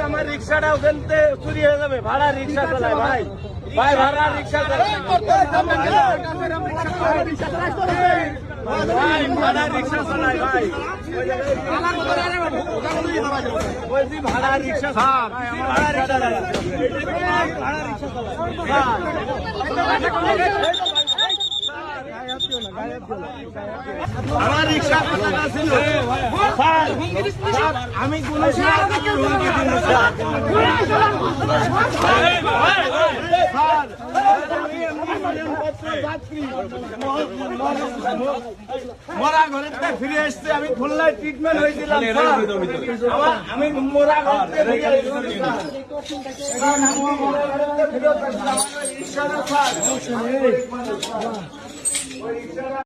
আমার রিক্সাটা ওখান থেকে চুরি হয়ে যাবে। ভাড়া রিক্সা চালায় ভাই, ভাই ভাড়া রিক্সা চালায় ভাই, ভাড়া রিক্সা চালায় ভাই, ভাড়া রিক্সা আমার রিক্সা ছিল আমি কোন মরা ঘরে ফিরে এসছে। আমি খুলনায় ট্রিটমেন্ট হয়েছিলাম, আমি মরা ঘরে